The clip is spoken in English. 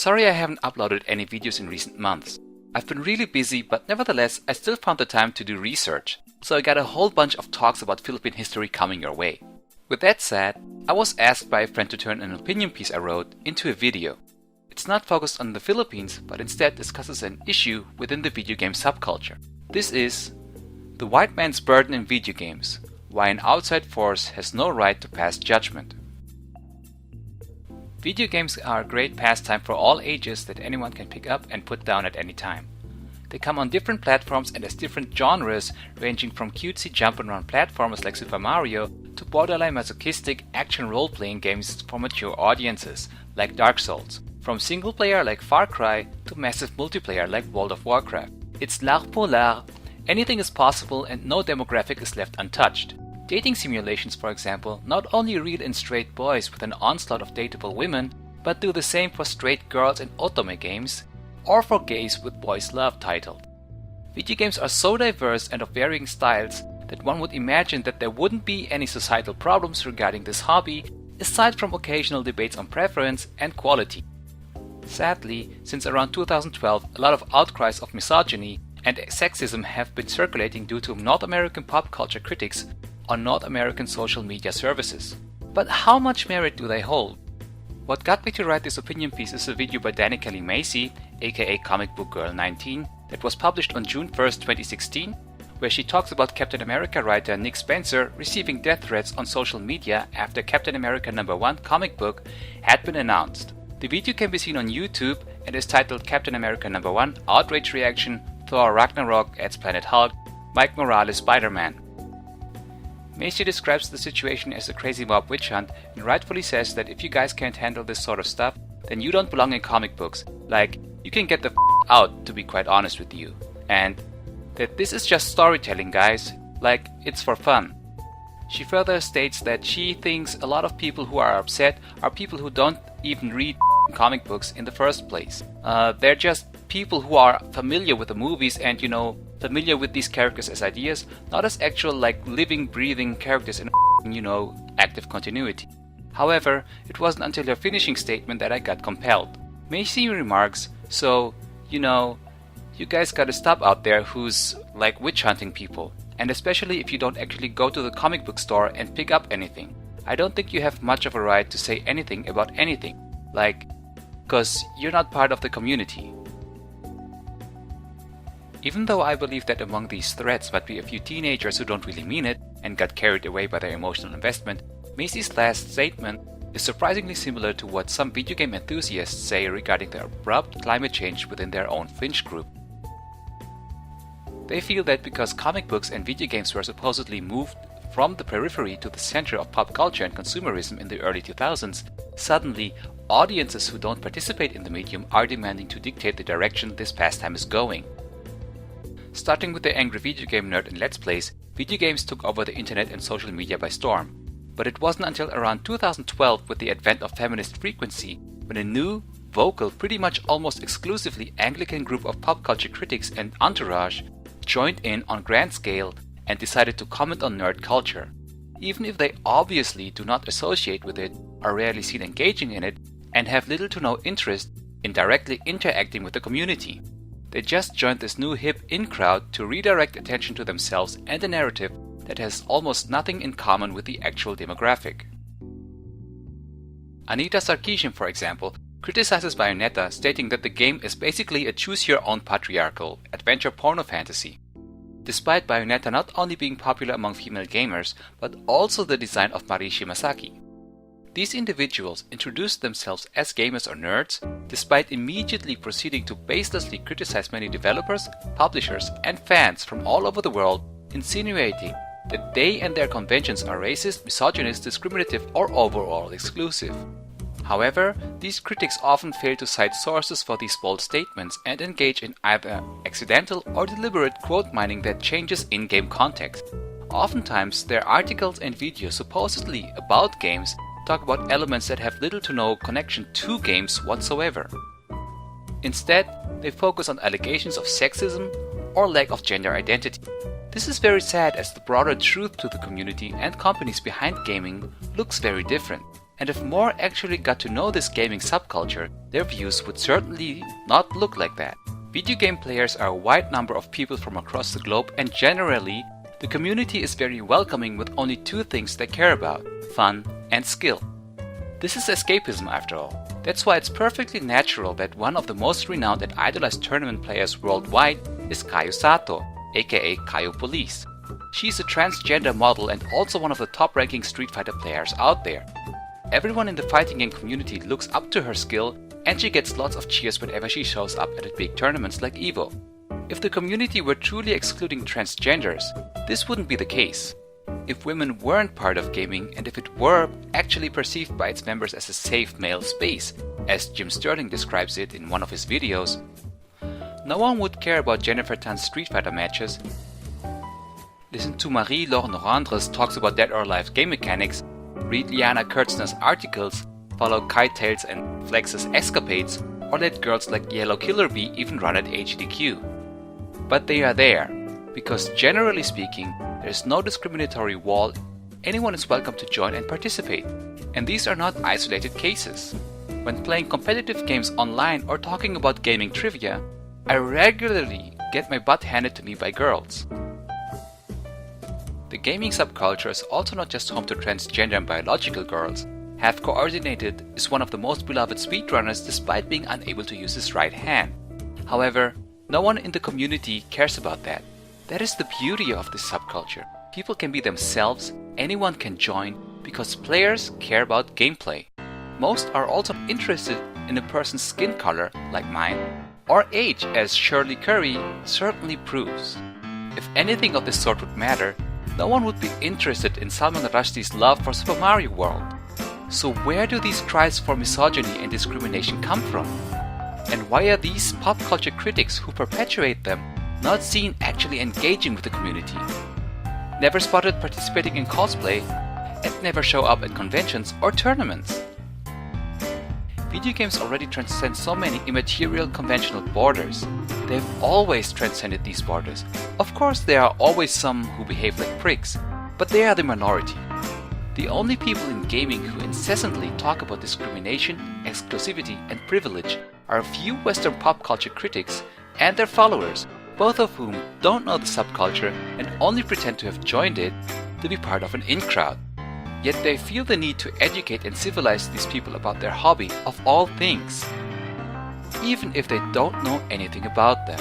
Sorry I haven't uploaded any videos in recent months. I've been really busy, but nevertheless I still found the time to do research, so I got a whole bunch of talks about Philippine history coming your way. With that said, I was asked by a friend to turn an opinion piece I wrote into a video. It's not focused on the Philippines, but instead discusses an issue within the video game subculture. This is the white man's burden in video games, why an outside force has no right to pass judgment. Video games are a great pastime for all ages that anyone can pick up and put down at any time. They come on different platforms and as different genres, ranging from cutesy jump-and-run platformers like Super Mario to borderline masochistic action role-playing games for mature audiences like Dark Souls, from single-player like Far Cry to massive multiplayer like World of Warcraft. It's l'art pour l'art. Anything is possible and no demographic is left untouched. Dating simulations, for example, not only reel in straight boys with an onslaught of dateable women, but do the same for straight girls in otome games, or for gays with boys love titled. Video games are so diverse and of varying styles that one would imagine that there wouldn't be any societal problems regarding this hobby, aside from occasional debates on preference and quality. Sadly, since around 2012, a lot of outcries of misogyny and sexism have been circulating due to North American pop culture critics on North American social media services. But how much merit do they hold? What got me to write this opinion piece is a video by Danny Kelly Macy, aka Comic Book Girl 19, that was published on June 1st, 2016, where she talks about Captain America writer Nick Spencer receiving death threats on social media after Captain America #1 comic book had been announced. The video can be seen on YouTube and is titled Captain America #1 Outrage Reaction, Thor Ragnarok adds Planet Hulk, Mike Morales Spider-Man. Macy describes the situation as a crazy mob witch hunt and rightfully says that if you guys can't handle this sort of stuff, then you don't belong in comic books. Like, you can get the out, to be quite honest with you. And that this is just storytelling, guys. Like, it's for fun. She further states that she thinks a lot of people who are upset are people who don't even read comic books in the first place. They're just people who are familiar with the movies and, familiar with these characters as ideas, not as actual living, breathing characters in active continuity. However, it wasn't until her finishing statement that I got compelled. Macy remarks, so, you guys gotta stop out there who's witch hunting people, and especially if you don't actually go to the comic book store and pick up anything. I don't think you have much of a right to say anything about anything, because you're not part of the community. Even though I believe that among these threats might be a few teenagers who don't really mean it and got carried away by their emotional investment, Macy's last statement is surprisingly similar to what some video game enthusiasts say regarding the abrupt climate change within their own fringe group. They feel that because comic books and video games were supposedly moved from the periphery to the center of pop culture and consumerism in the early 2000s, suddenly audiences who don't participate in the medium are demanding to dictate the direction this pastime is going. Starting with the angry video game nerd and Let's Plays, video games took over the internet and social media by storm. But it wasn't until around 2012, with the advent of feminist frequency, when a new, vocal, pretty much almost exclusively Anglican group of pop culture critics and entourage joined in on grand scale and decided to comment on nerd culture. Even if they obviously do not associate with it, are rarely seen engaging in it, and have little to no interest in directly interacting with the community. They just joined this new hip in crowd to redirect attention to themselves and a narrative that has almost nothing in common with the actual demographic. Anita Sarkeesian, for example, criticizes Bayonetta, stating that the game is basically a choose-your-own patriarchal adventure porno fantasy. Despite Bayonetta not only being popular among female gamers, but also the design of Mari Shimasaki. These individuals introduced themselves as gamers or nerds, despite immediately proceeding to baselessly criticize many developers, publishers, and fans from all over the world, insinuating that they and their conventions are racist, misogynist, discriminative, or overall exclusive. However, these critics often fail to cite sources for these bold statements and engage in either accidental or deliberate quote mining that changes in-game context. Oftentimes, their articles and videos supposedly about games talk about elements that have little to no connection to games whatsoever. Instead, they focus on allegations of sexism or lack of gender identity. This is very sad, as the broader truth to the community and companies behind gaming looks very different, And if more actually got to know this gaming subculture, their views would certainly not look like that. Video game players are a wide number of people from across the globe, and generally, the community is very welcoming with only two things they care about: fun and skill. This is escapism after all. That's why it's perfectly natural that one of the most renowned and idolized tournament players worldwide is Kayu Sato, aka Kayu Police. She's a transgender model and also one of the top-ranking Street Fighter players out there. Everyone in the fighting game community looks up to her skill, and she gets lots of cheers whenever she shows up at big tournaments like EVO. If the community were truly excluding transgenders, this wouldn't be the case. If women weren't part of gaming, and if it were actually perceived by its members as a safe male space, as Jim Sterling describes it in one of his videos, no one would care about Jennifer Tan's Street Fighter matches. Listen to Marie-Laure Norandres talks about Dead or Alive game mechanics, read Liana Kurtzner's articles, follow Kite-Tails and Flex's escapades, or let girls like Yellow Killer Bee even run at HDQ. But they are there, because generally speaking, there is no discriminatory wall. Anyone is welcome to join and participate, and these are not isolated cases. When playing competitive games online or talking about gaming trivia, I regularly get my butt handed to me by girls. The gaming subculture is also not just home to transgender and biological girls. Half Coordinated is one of the most beloved speedrunners despite being unable to use his right hand. However, no one in the community cares about that. That is the beauty of this subculture. People can be themselves, anyone can join, because players care about gameplay. Most are also interested in a person's skin color, like mine, or age, as Shirley Curry certainly proves. If anything of this sort would matter, no one would be interested in Salman Rushdie's love for Super Mario World. So where do these cries for misogyny and discrimination come from? And why are these pop culture critics who perpetuate them not seen actually engaging with the community? Never spotted participating in cosplay, and never show up at conventions or tournaments. Video games already transcend so many immaterial conventional borders. They've always transcended these borders. Of course, there are always some who behave like pricks, but they are the minority. The only people in gaming who incessantly talk about discrimination, exclusivity, and privilege are a few Western pop culture critics and their followers, both of whom don't know the subculture and only pretend to have joined it to be part of an in-crowd. Yet they feel the need to educate and civilize these people about their hobby of all things, even if they don't know anything about them.